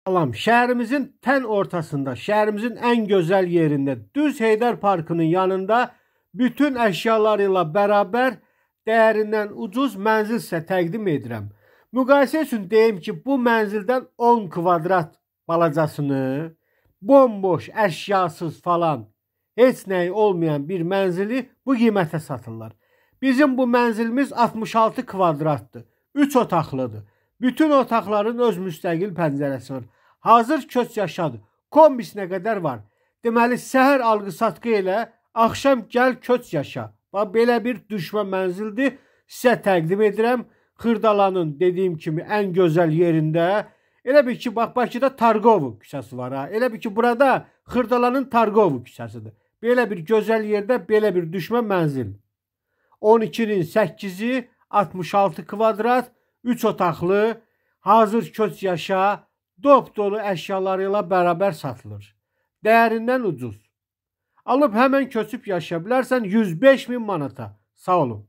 Salam, şəhərimizin tən ortasında, şəhərimizin ən gözəl yerində, düz Heydər Parkının yanında bütün əşyalarıyla bərabər dəyərindən ucuz mənzil sizə təqdim edirəm. Müqayisə üçün deyim ki, bu mənzildən 10 kvadrat balacasını, bomboş, əşyasız falan, heç nəyi olmayan bir mənzili bu qiymətə satırlar. Bizim bu mənzilimiz 66 kvadratdır, 3 otaqlıdır. Bütün otaqların öz müstəqil pəncərəsi var. Hazır köç yaşadır. Kombisinə qədər var. Deməli, səhər alqı-satqı elə, axşam gəl köç yaşa. Bax, belə bir düşmə mənzildir. Sizə təqdim edirəm. Xırdalanın, dediyim kimi, ən gözəl yerində. Elə bir ki, bax, Bakıda Targovu küçəsi var. Ha. Elə bir ki, burada Xırdalanın Targovu küçəsidir. Belə bir gözəl yerdə, belə bir düşmə mənzil. 12'nin 8'i 66 kvadrat, 3 otaqlı, hazır köç yaşa, dop dolu əşyalarıyla bərabər satılır. Dəyərindən ucuz. Alıb həmən köçüb yaşaya bilərsən 105.000 manata. Sağ olun.